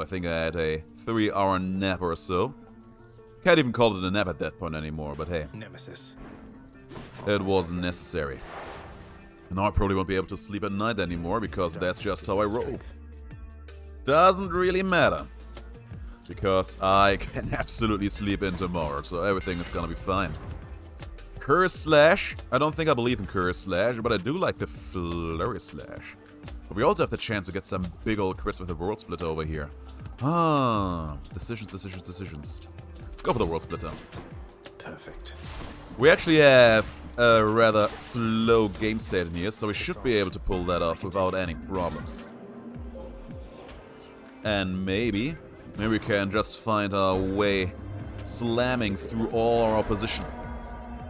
I think I had a 3-hour nap or so. Can't even call it a nap at that point anymore, but hey. Nemesis. It wasn't necessary. And now I probably won't be able to sleep at night anymore, because that's just how I roll. Doesn't really matter. Because I can absolutely sleep in tomorrow, so everything is gonna be fine. Curse Slash. I don't think I believe in Curse Slash, but I do like the Flurry Slash. But we also have the chance to get some big old crits with the World Splitter over here. Ah, decisions. Let's go for the World Splitter. Perfect. We actually have a rather slow game state in here, so we should be able to pull that off without any problems. And maybe we can just find our way slamming through all our opposition.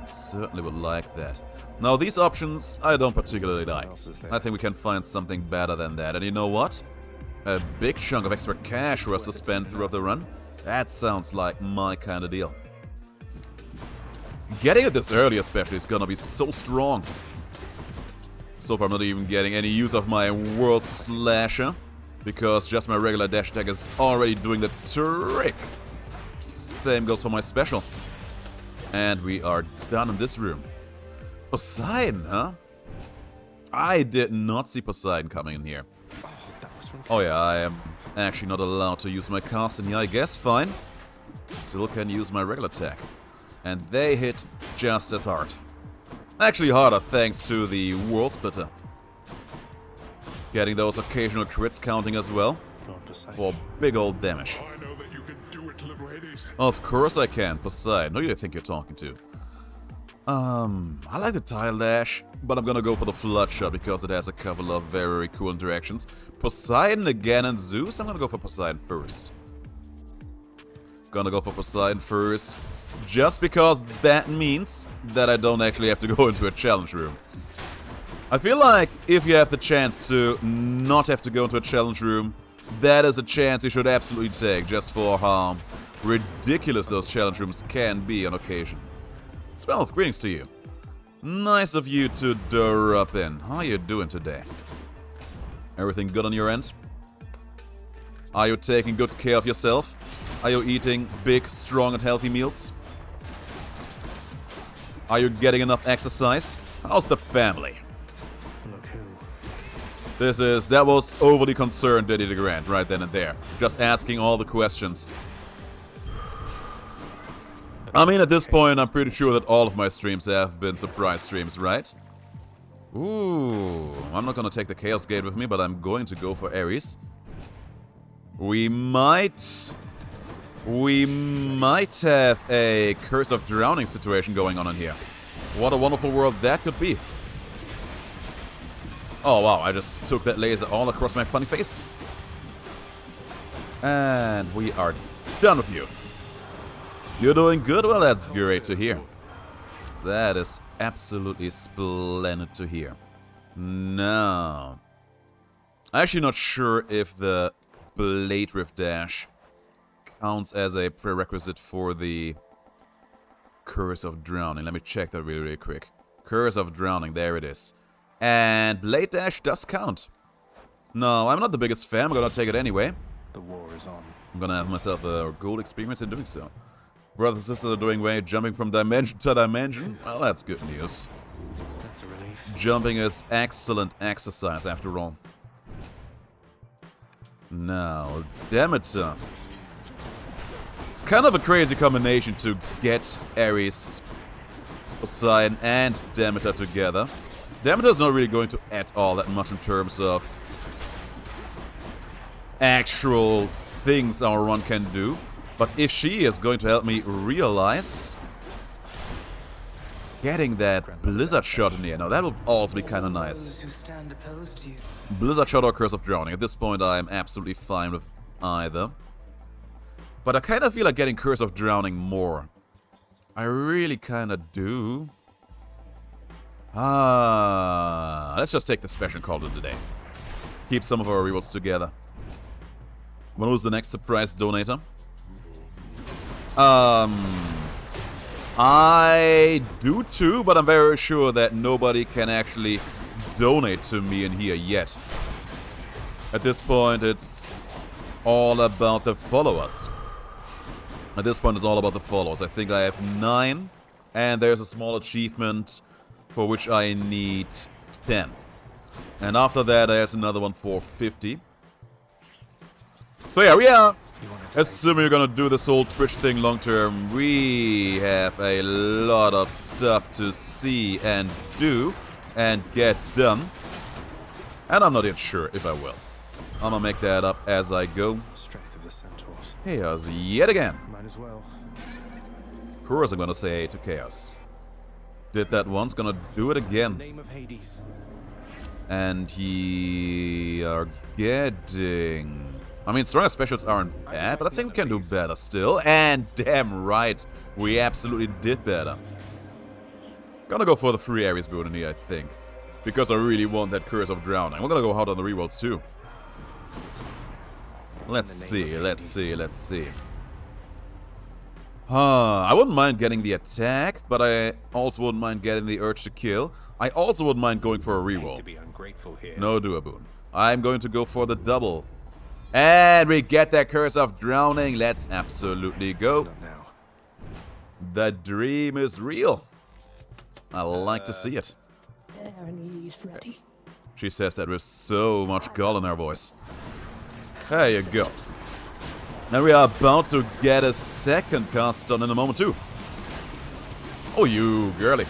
Certainly would like that. Now these options I don't particularly like. I think we can find something better than that. And you know what? A big chunk of extra cash for us to spend throughout the run? That sounds like my kind of deal. Getting it this early especially is gonna be so strong. So far I'm not even getting any use of my World Slasher, because just my regular dash attack is already doing the trick. Same goes for my special. And we are done in this room. Poseidon, huh? I did not see Poseidon coming in here. Oh yeah, I am actually not allowed to use my cast in here, I guess, fine. Still can use my regular attack. And they hit just as hard. Actually harder thanks to the World Splitter. Getting those occasional crits counting as well. For big old damage. I know that you can do it, little Hades. Of course I can, Poseidon. Who do you think you're talking to? I like the Tile Dash, but I'm gonna go for the Flood Shot because it has a couple of very cool interactions. Poseidon again and Zeus? I'm gonna go for Poseidon first. Gonna go for Poseidon first, just because that means that I don't actually have to go into a challenge room. I feel like if you have the chance to not have to go into a challenge room, that is a chance you should absolutely take, just for how ridiculous those challenge rooms can be on occasion. Spell, greetings to you. Nice of you to drop in. How are you doing today? Everything good on your end? Are you taking good care of yourself? Are you eating big, strong and healthy meals? Are you getting enough exercise? How's the family? Look who. That was overly concerned, Daddy DeGrand, right then and there. Just asking all the questions. I mean, at this point, I'm pretty sure that all of my streams have been surprise streams, right? Ooh, I'm not gonna take the Chaos Gate with me, but I'm going to go for Ares. We might have a Curse of Drowning situation going on in here. What a wonderful world that could be. Oh wow, I just took that laser all across my funny face. And we are done with you. You're doing good? Well, that's great to hear. That is absolutely splendid to hear. Now, I'm actually not sure if the Blade Rift Dash counts as a prerequisite for the Curse of Drowning. Let me check that really quick. Curse of Drowning, there it is. And Blade Dash does count. No, I'm not the biggest fan, I'm gonna take it anyway. The war is on. I'm gonna have myself a gold experience in doing so. Brothers and sisters are doing way, jumping from dimension to dimension. Well, that's good news. That's a relief. Jumping is excellent exercise after all. Now, Demeter. It's kind of a crazy combination to get Ares, Poseidon, and Demeter together. Demeter's not really going to add all that much in terms of actual things our run can do. But if she is going to help me realize getting that Blizzard Shot in here, now that will also be kind of nice. Blizzard Shot or Curse of Drowning. At this point I am absolutely fine with either. But I kind of feel like getting Curse of Drowning more. I really kind of do. Let's just take the special call of the day. Keep some of our rewards together. When was the next surprise donator? I do too, but I'm very sure that nobody can actually donate to me in here yet. At this point, it's all about the followers. At this point, it's all about the followers. I think I have 9, and there's a small achievement for which I need 10. And after that, I have another one for 50. So yeah, we are. Assuming you're gonna do this whole Twitch thing long term, we have a lot of stuff to see and do and get done. And I'm not yet sure if I will. I'm gonna make that up as I go. Strength of the centaurs. Chaos yet again. Might as well. Of course I'm gonna say to Chaos. Did that once, gonna do it again. Name of Hades. And he are getting... I mean, stronger specials aren't bad, but I think we can do better still. And damn right, we absolutely did better. Gonna go for the 3 Ares boon in here, I think. Because I really want that Curse of Drowning. We're gonna go hard on the rerolls too. Let's see. I wouldn't mind getting the attack, but I also wouldn't mind getting the urge to kill. I also wouldn't mind going for a reroll. To be ungrateful here. No dual boon. I'm going to go for the double. And we get that Curse of Drowning. Let's absolutely go. Not now. The dream is real. I like to see it. He's ready. She says that with so much gall in her voice. There you go. And we are about to get a second cast done in a moment too. Oh, you girly.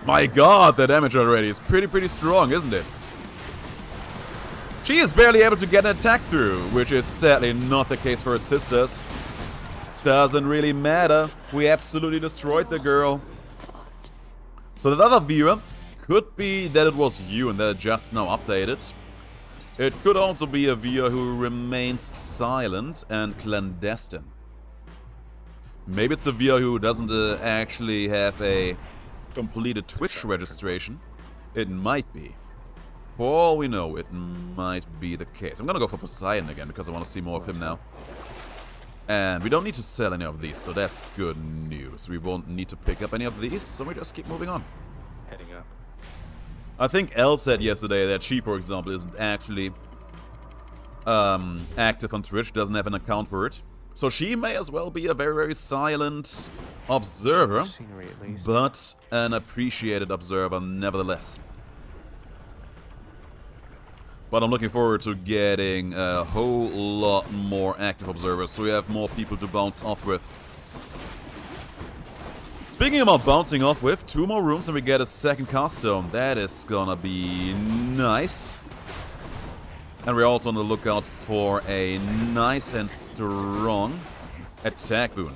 My god, the damage already is pretty strong, isn't it? She is barely able to get an attack through, which is sadly not the case for her sisters. Doesn't really matter. We absolutely destroyed the girl. So the other viewer could be that it was you and that it just now updated. It could also be a viewer who remains silent and clandestine. Maybe it's a viewer who doesn't actually have a completed Twitch registration. It might be. For all we know, it might be the case. I'm gonna go for Poseidon again because I want to see more of him now. And we don't need to sell any of these, so that's good news. We won't need to pick up any of these, so we just keep moving on. Heading up. I think Elle said yesterday that she, for example, isn't actually active on Twitch, doesn't have an account for it. So she may as well be a very silent observer, Scenery at least. but an appreciated observer nevertheless. But I'm looking forward to getting a whole lot more active observers, so we have more people to bounce off with. Speaking about bouncing off with, 2 more rooms and we get a second cast stone. That is gonna be nice. And we're also on the lookout for a nice and strong attack boon.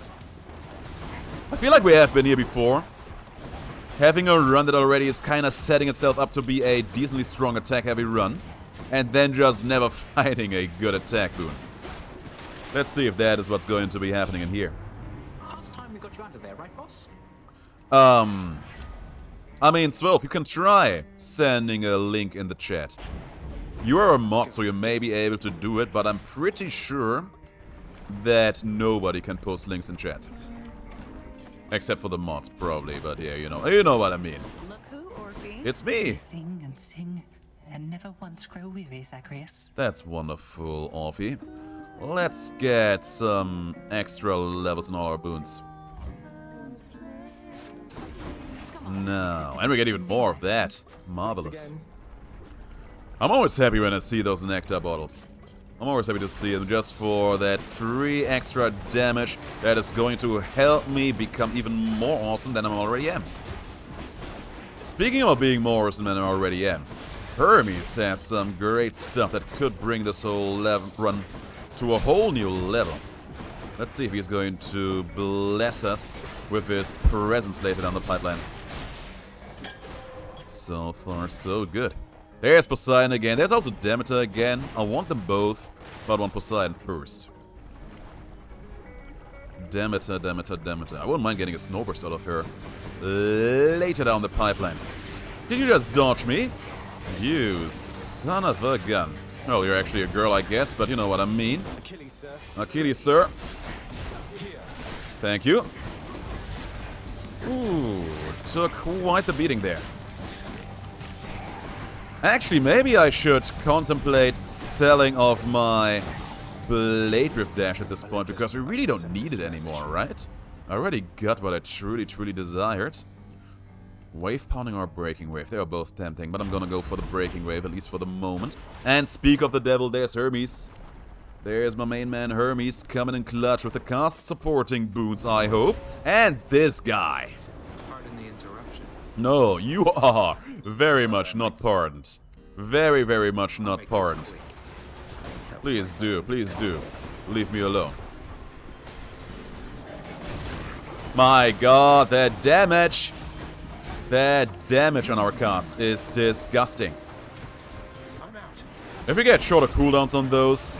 I feel like we have been here before. Having a run that already is kind of setting itself up to be a decently strong attack heavy run. And then just never finding a good attack boon. Let's see if that is what's going to be happening in here. Last time we got you out of there, right, boss? I mean, Swolf, you can try sending a link in the chat. You are a mod, so you may be able to do it, but I'm pretty sure that nobody can post links in chat. Except for the mods, probably, but yeah, you know what I mean. Look who, Orphe. It's me! Sing and sing, and never once grow weary, Zagreus. That's wonderful, Orphe. Let's get some extra levels in all our boons. No, and we get even more of that. Marvelous. I'm always happy when I see those nectar bottles. I'm always happy to see them just for that free extra damage that is going to help me become even more awesome than I already am. Speaking of being more awesome than I already am, Hermes has some great stuff that could bring this whole run to a whole new level. Let's see if he's going to bless us with his presence later down the pipeline. So far, so good. There's Poseidon again. There's also Demeter again. I want them both, but I want Poseidon first. Demeter. I wouldn't mind getting a snowburst out of her later down the pipeline. Did you just dodge me? You son of a gun. Well, you're actually a girl, I guess, but you know what I mean. Achilles, sir. Achilles, sir. Here. Thank you. Ooh, took quite the beating there. Actually, maybe I should contemplate selling off my Blade Rip Dash at this point, because we really don't need it anymore, right? I already got what I truly desired. Wave Pounding or Breaking Wave, they are both tempting, but I'm gonna go for the Breaking Wave, at least for the moment. And speak of the devil, there's Hermes. There's my main man Hermes coming in clutch with the cast supporting boons, I hope. And this guy. Pardon the interruption. No, you are very much not pardoned. Very much not pardoned. Please do, leave me alone. My god, that damage! That damage on our cast is disgusting. I'm out. If we get shorter cooldowns on those,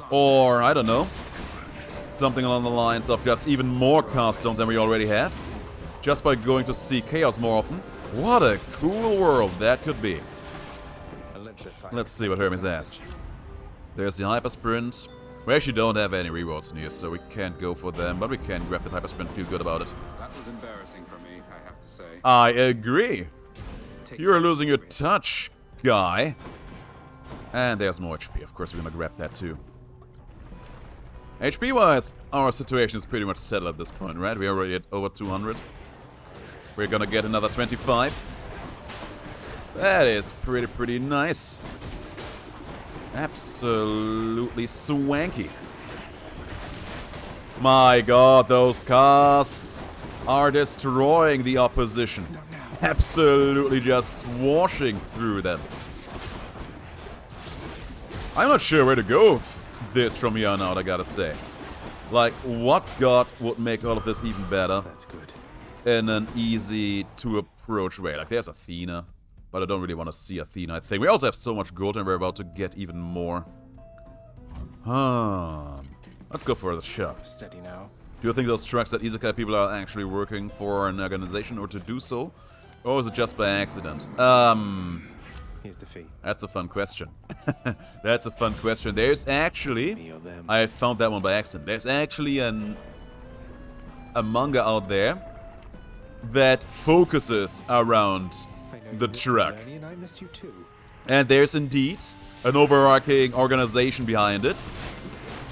or, I don't know, something along the lines of just even more cast stones than we already have, just by going to see Chaos more often, what a cool world that could be. Let's see what Hermes has. There's the Hyper Sprint. We actually don't have any rewards in here, so we can't go for them, but we can grab the Hyper Sprint, feel good about it. That was embarrassing for me, I have to say. I agree. Take You're it losing your away. touch, guy. And there's more HP. Of course, we're gonna grab that too. HP-wise, our situation is pretty much settled at this point, right? We're already at over 200. We're gonna get another 25. That is pretty nice. Absolutely swanky. My god, those casts are destroying the opposition. Absolutely just washing through them. I'm not sure where to go with this from here on out, I gotta say. Like, what god would make all of this even better? That's good. In an easy-to-approach way. Like, there's Athena. But I don't really want to see Athena, I think. We also have so much gold and we're about to get even more. Let's go for the shop. Steady now. Do you think those trucks that Isekai people are actually working for an organization or to do so? Or is it just by accident? Here's the fee. That's a fun question. That's a fun question. There's actually... Me or them. I found that one by accident. There's actually a manga out there that focuses around the truck. And I missed you too. And there's indeed an overarching organization behind it,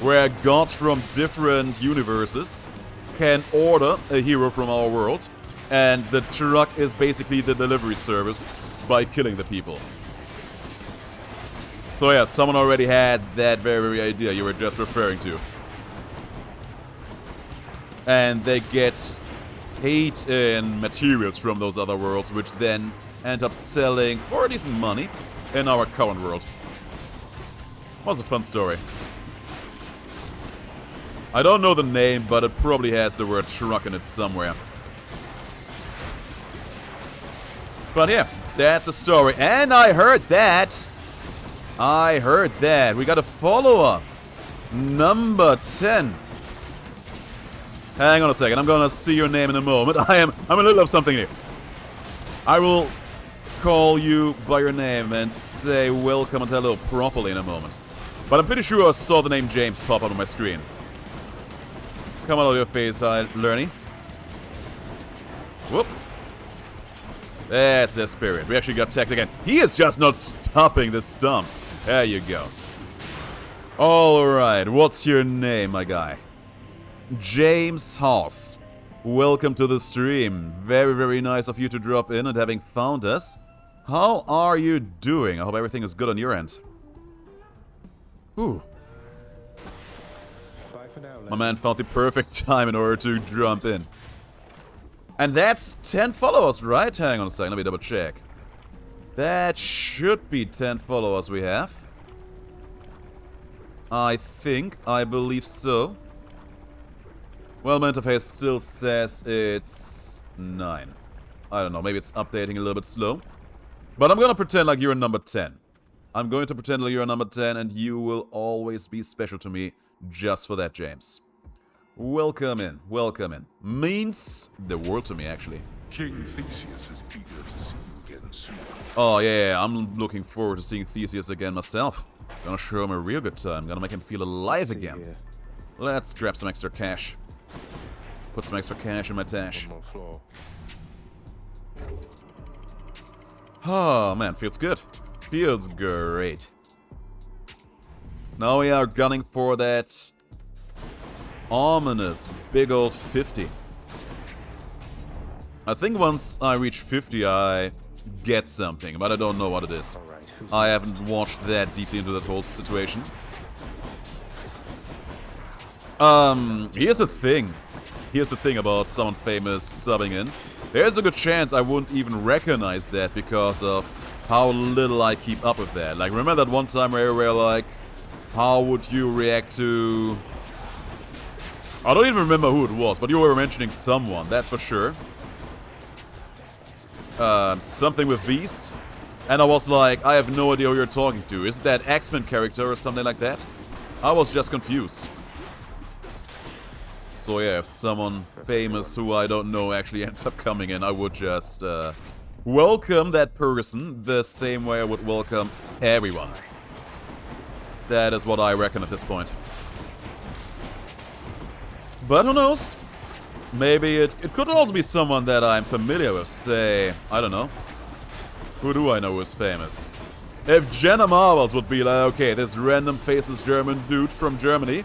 where gods from different universes can order a hero from our world, and the truck is basically the delivery service by killing the people. So yeah, someone already had that very idea you were just referring to. And they get paid in materials from those other worlds, which then end up selling for decent money in our current world. Was a fun story. I don't know the name, but it probably has the word truck in it somewhere. But yeah, that's the story. And I heard that. We got a follower. Number 10. Hang on a second, I'm gonna see your name in a moment. I'm in the middle of something here. I will call you by your name and say welcome and hello properly in a moment. But I'm pretty sure I saw the name James pop up on my screen. Come on, your face, Lerny. Whoop. That's the spirit. We actually got tagged again. He is just not stopping the stumps. There you go. Alright, what's your name, my guy? James Hoss. Welcome to the stream. Very nice of you to drop in and having found us. How are you doing? I hope everything is good on your end. Ooh. Bye for now, My man found the perfect time in order to jump in. And that's 10 followers, right? Hang on a second, let me double check. That should be 10 followers we have. I believe so. Well, my interface still says it's 9. I don't know, maybe it's updating a little bit slow. But I'm gonna pretend like you're number 10. I'm going to pretend like you're number 10 and you will always be special to me just for that, James. Welcome in, welcome in. Means the world to me, actually. King Theseus is eager to see you again soon. Oh yeah, I'm looking forward to seeing Theseus again myself. Gonna show him a real good time, gonna make him feel alive again. Here. Let's grab some extra cash. Put some extra cash in my tash. One more floor. Oh man, feels good. Feels great. Now we are gunning for that ominous big old 50. I think once I reach 50 I get something, but I don't know what it is. Alright, who's I haven't watched that deeply into that whole situation. Here's the thing. Here's the thing about someone famous subbing in. There's a good chance I wouldn't even recognize that because of how little I keep up with that. Like, remember that one time where you were like, how would you react to... I don't even remember who it was, but you were mentioning someone, that's for sure. Something with Beast. And I was like, I have no idea who you're talking to. Is that X-Men character or something like that? I was just confused. So yeah, if someone famous who I don't know actually ends up coming in, I would just welcome that person the same way I would welcome everyone. That is what I reckon at this point. But who knows? Maybe it could also be someone that I'm familiar with. Say, I don't know. Who do I know who is famous? If Jenna Marbles would be like, okay, this random faceless German dude from Germany,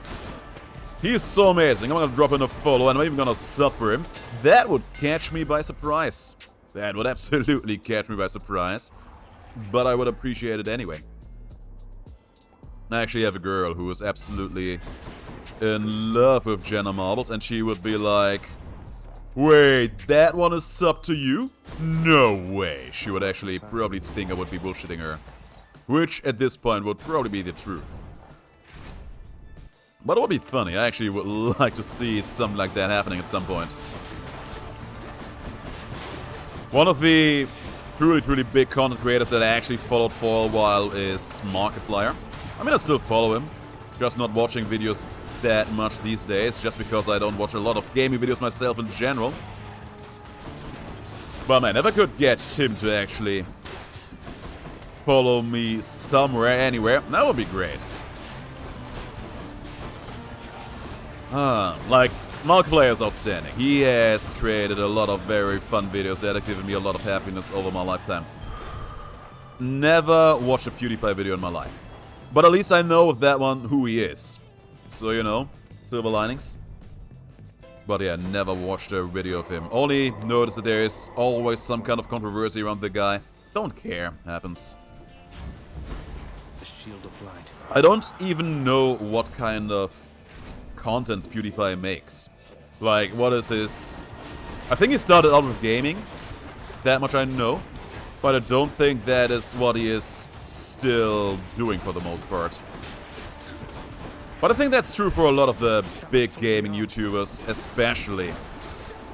he's so amazing, I'm gonna drop in a follow and I'm even gonna sub for him. That would catch me by surprise. That would absolutely catch me by surprise. But I would appreciate it anyway. I actually have a girl who is absolutely in love with Jenna Marbles, and she would be like, wait, that one is sub to you? No way. She would actually probably think I would be bullshitting her. Which at this point would probably be the truth. But it would be funny. I actually would like to see something like that happening at some point. One of the truly big content creators that I actually followed for a while is Markiplier. I mean, I still follow him, just not watching videos that much these days, just because I don't watch a lot of gaming videos myself in general. But man, if I could get him to actually follow me somewhere, anywhere, that would be great. Like, Markiplier is outstanding. He has created a lot of very fun videos that have given me a lot of happiness over my lifetime. Never watched a PewDiePie video in my life. But at least I know with that one who he is. So, you know, silver linings. But yeah, never watched a video of him. Only noticed that there is always some kind of controversy around the guy. Don't care. Happens. the shield of light? I don't even know what kind of contents PewDiePie makes. Like, what is his... I think he started out with gaming. That much I know. But I don't think that is what he is still doing for the most part. But I think that's true for a lot of the big gaming YouTubers, especially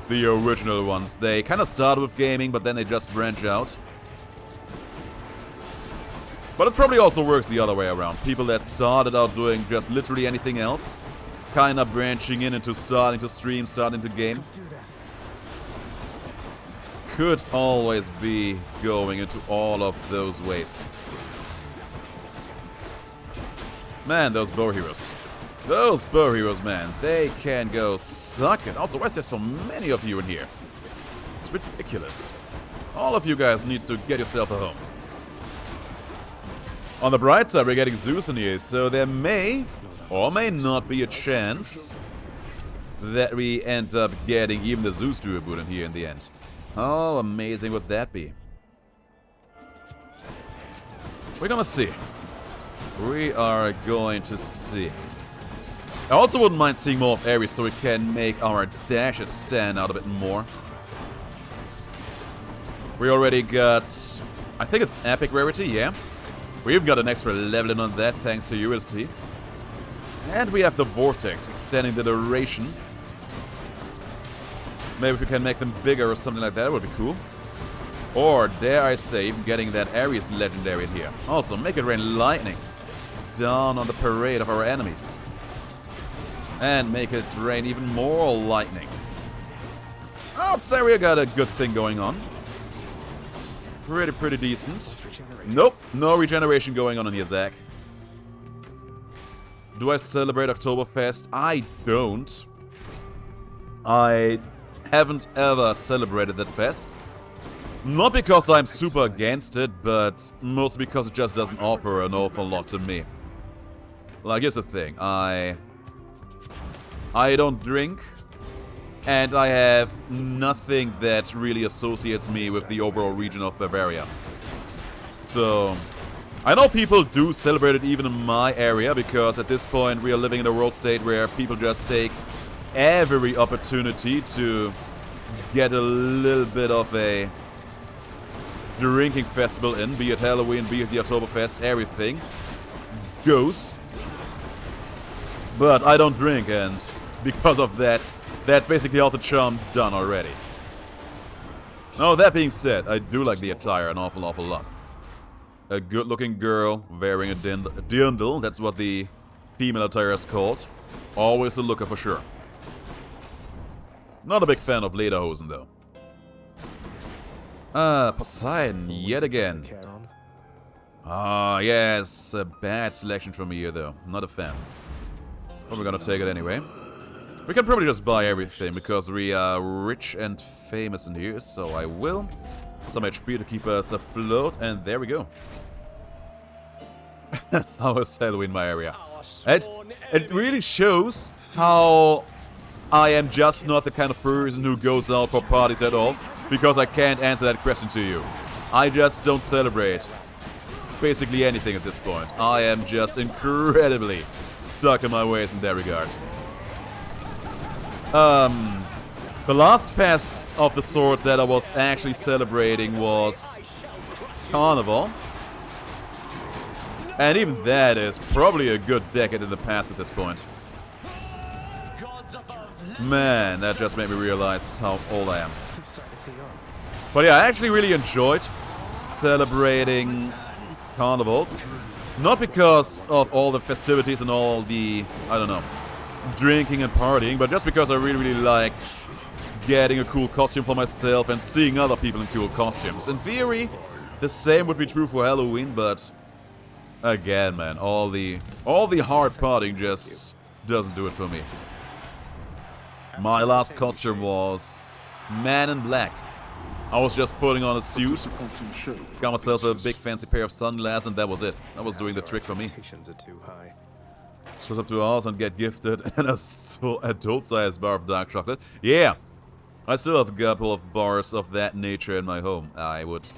the original ones. They kind of start with gaming, but then they just branch out. But it probably also works the other way around. People that started out doing just literally anything else, kind of branching in into starting to stream, starting to game, could always be going into all of those ways. Man, those bow heroes. Those bow heroes, man. They can go suck it. Also, why is there so many of you in here? It's ridiculous. All of you guys need to get yourself a home. On the bright side, we're getting Zeus in here, so there may or may not be a chance that we end up getting even the Zeus duo boot in here in the end. How amazing would that be? We're gonna see. We are going to see. I also wouldn't mind seeing more of Ares so we can make our dashes stand out a bit more. We already got... I think it's Epic Rarity, yeah. We've got an extra leveling on that thanks to USC. And we have the Vortex, extending the duration. Maybe if we can make them bigger or something like that, would be cool. Or, dare I say, even getting that Ares legendary in here. Also, make it rain lightning down on the parade of our enemies. And make it rain even more lightning. I'd say we got a good thing going on. Pretty decent. Nope, no regeneration going on in here, Zach. Do I celebrate Oktoberfest? I don't. I haven't ever celebrated that fest. Not because I'm super against it, but mostly because it just doesn't offer an awful lot to me. Like, here's the thing. I don't drink, and I have nothing that really associates me with the overall region of Bavaria. So, I know people do celebrate it even in my area, because at this point we are living in a world state where people just take every opportunity to get a little bit of a drinking festival in, be it Halloween, be it the Oktoberfest, everything goes. But I don't drink, and because of that, that's basically all the charm done already. Now, that being said, I do like the attire an awful lot. A good-looking girl wearing a dirndl, that's what the female attire is called. Always a looker for sure. Not a big fan of lederhosen, though. Poseidon, yet again. Ah, yes, a bad selection from here, though. Not a fan. But we're gonna take it anyway. We can probably just buy everything, because we are rich and famous in here, so I will. Some HP to keep us afloat, and there we go. How is Halloween in my area? It really shows how I am just not the kind of person who goes out for parties at all, because I can't answer that question to you. I just don't celebrate basically anything at this point. I am just incredibly stuck in my ways in that regard. The last fest of the sorts that I was actually celebrating was Carnival. And even that is probably a good decade in the past at this point. Man, that just made me realize how old I am. But yeah, I actually really enjoyed celebrating carnivals. Not because of all the festivities and all the, I don't know, drinking and partying, but just because I really like getting a cool costume for myself and seeing other people in cool costumes. In theory, the same would be true for Halloween, but again, man, all the hard partying just doesn't do it for me. My last costume was Man in Black. I was just putting on a suit, got myself a big fancy pair of sunglasses, and that was it. That was doing the trick for me. Stress up to a house and get gifted an adult-sized bar of dark chocolate. Yeah, I still have a couple of bars of that nature in my home. I would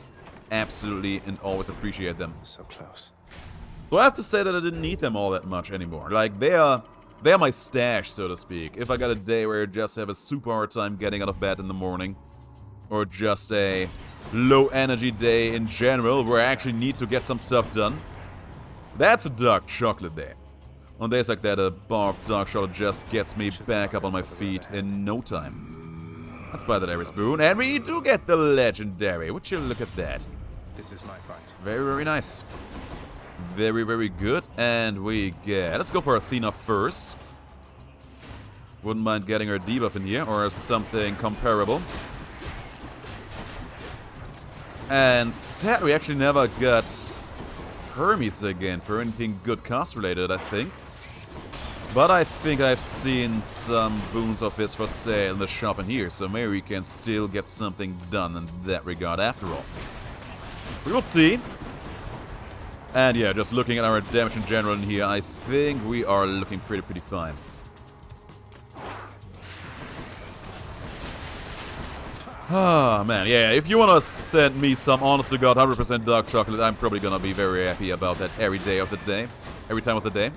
absolutely and always appreciate them. So close. So I have to say that I didn't need them all that much anymore. Like, they are my stash, so to speak. If I got a day where I just have a super hard time getting out of bed in the morning, or just a low-energy day in general where I actually need to get some stuff done, that's a dark chocolate day. On days like that, a bar of dark chocolate just gets me back up on my feet in no time. Let's buy that every spoon, and we do get the legendary. Would you look at that? This is my fight. Very nice. Very good. And we get... Let's go for Athena first. Wouldn't mind getting her debuff in here, or something comparable. And sad we actually never got Hermes again for anything good cost related, I think. But I think I've seen some boons of his for sale in the shop in here, so maybe we can still get something done in that regard after all. We will see. And yeah, just looking at our damage in general in here, I think we are looking pretty fine. Ah, man, yeah, if you want to send me some honest to God 100% dark chocolate, I'm probably gonna be very happy about that every day of the day. Every time of the day.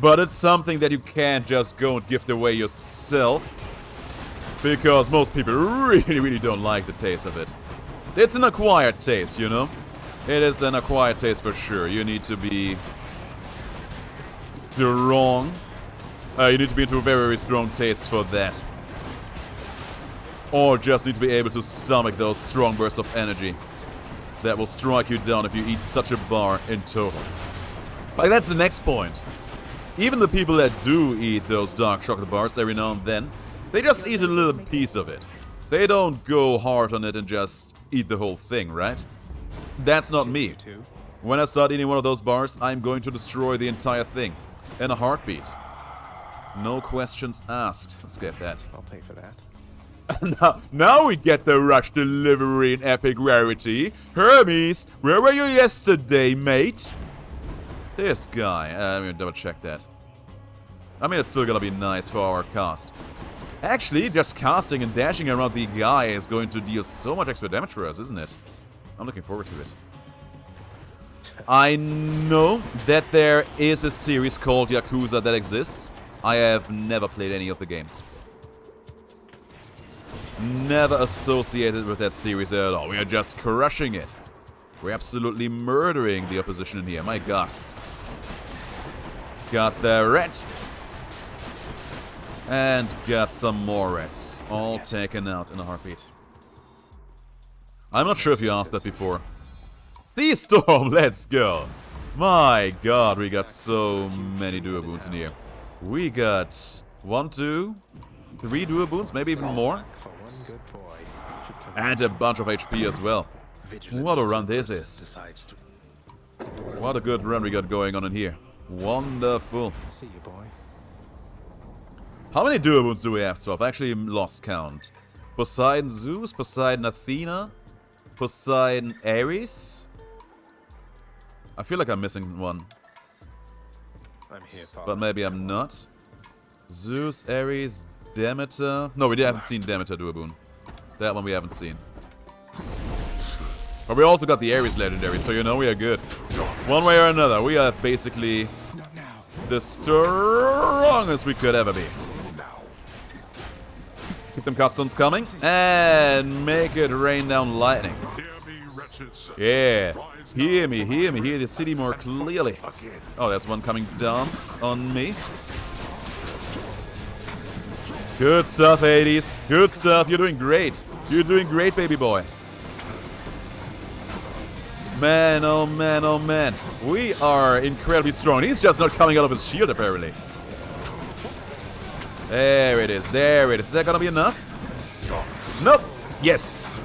But it's something that you can't just go and gift away yourself, because most people really don't like the taste of it. It's an acquired taste, you know? It is an acquired taste for sure. You need to be strong. You need to be into a very strong taste for that. Or just need to be able to stomach those strong bursts of energy that will strike you down if you eat such a bar in total. Like, that's the next point. Even the people that do eat those dark chocolate bars every now and then, they just eat a little piece of it. They don't go hard on it and just eat the whole thing, right? That's not me. When I start eating one of those bars, I'm going to destroy the entire thing in a heartbeat. No questions asked. Let's get that. I'll pay for that. Now we get the rush delivery in epic rarity. Hermes, where were you yesterday, mate? This guy. I'm gonna double check that. I mean, it's still gonna be nice for our cast. Actually, just casting and dashing around the guy is going to deal so much extra damage for us, isn't it? I'm looking forward to it. I know that there is a series called Yakuza that exists. I have never played any of the games. Never associated with that series at all. We are just crushing it. We're absolutely murdering the opposition in here. My god. Got the rat. And got some more rats. All taken out in a heartbeat. I'm not sure if you asked that before. Sea Storm, let's go. My god, we got so many duo boons in here. We got 1, 2, 3 duo boons, maybe even more. And a bunch of HP as well. What a run this is. What a good run we got going on in here. Wonderful. See you, boy. How many duo boons do we have? 12. I actually lost count. Poseidon Zeus, Poseidon Athena, Poseidon Ares. I feel like I'm missing one. I'm here, Father. But maybe I'm not. Zeus, Ares, Demeter. No, we haven't seen Demeter do a boon. That one we haven't seen. But we also got the Ares legendary, so you know we are good. One way or another, we are basically the strongest we could ever be. Keep them customs coming and make it rain down lightning. Yeah. Hear me, hear the city more clearly. Oh, there's one coming down on me. Good stuff, Hades. Good stuff. You're doing great. You're doing great, baby boy. Man, oh man, oh man. We are incredibly strong. He's just not coming out of his shield, apparently. There it is. There it is. Is that gonna be enough? Nope. Yes.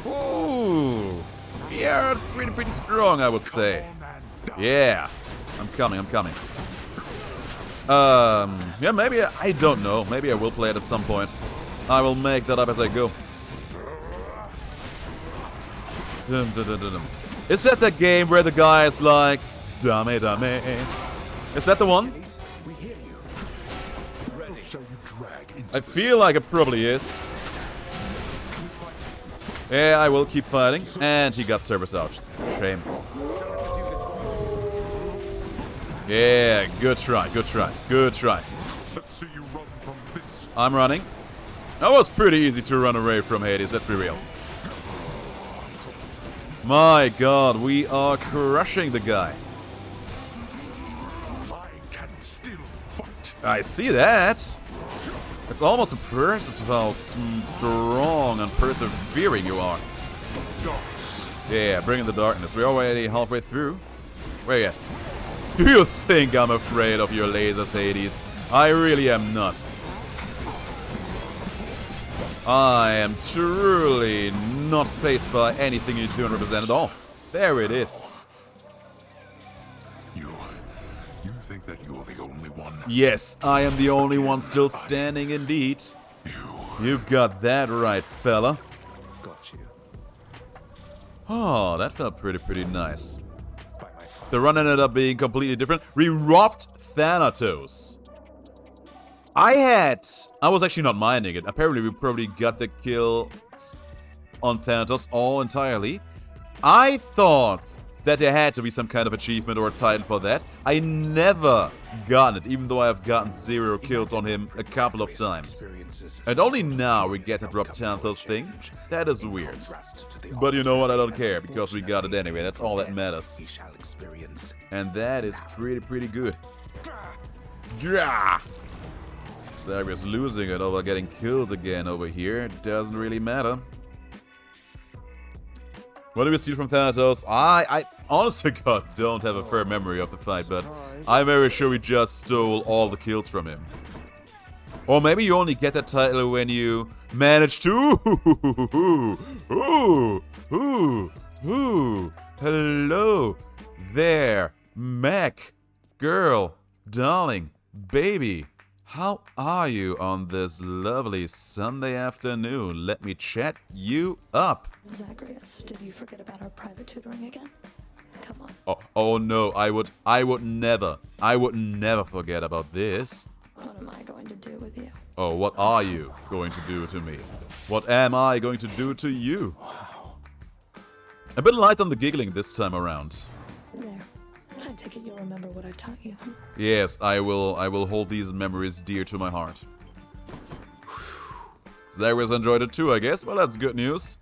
Ooh. We are pretty strong, I would say. Yeah. I'm coming. Yeah, maybe, I don't know. Maybe I will play it at some point. I will make that up as I go. Is that the game where the guy is like, dame? Is that the one? I feel like it probably is. Yeah, I will keep fighting. And he got Cerberus out. Shame. Yeah, good try. I'm running. That was pretty easy to run away from Hades, let's be real. My god, we are crushing the guy. I see that. It's almost impressive how strong and persevering you are. Yeah, bring in the darkness. We're already halfway through. Where you at? Do you think I'm afraid of your lasers, Hades? I really am not. I am truly not faced by anything you don't represent at all. There it is. You think that you're the only one? Yes, I am the only one still standing indeed. You got that right, fella. Got you. Oh, that felt pretty nice. The run ended up being completely different. We robbed Thanatos. I was actually not minding it. Apparently we probably got the kill on Thanatos all entirely. I thought that there had to be some kind of achievement or a title for that. I never gotten it, even though I have gotten 0 kills on him a couple of times. And only now we get the drop Thanatos thing. That is weird. But you know what, I don't care, because we got it anyway. That's all that matters. And that is pretty good. Yeah. Zagreus losing it over getting killed again over here. Doesn't really matter. What do we see from Thanatos? I honestly God don't have a fair memory of the fight, but I'm very sure we just stole all the kills from him. Or maybe you only get that title when you manage to... Hello there, Mac, girl, darling, baby. How are you on this lovely Sunday afternoon? Let me chat you up. Zagreus, did you forget about our private tutoring again? Come on. Oh no, I would never forget about this. What am I going to do with you? Oh, what are you going to do to me? What am I going to do to you? A bit light on the giggling this time around. There. I take it you'll remember what I've taught you. Yes, I will hold these memories dear to my heart. Zagreus enjoyed it too, I guess. Well, that's good news.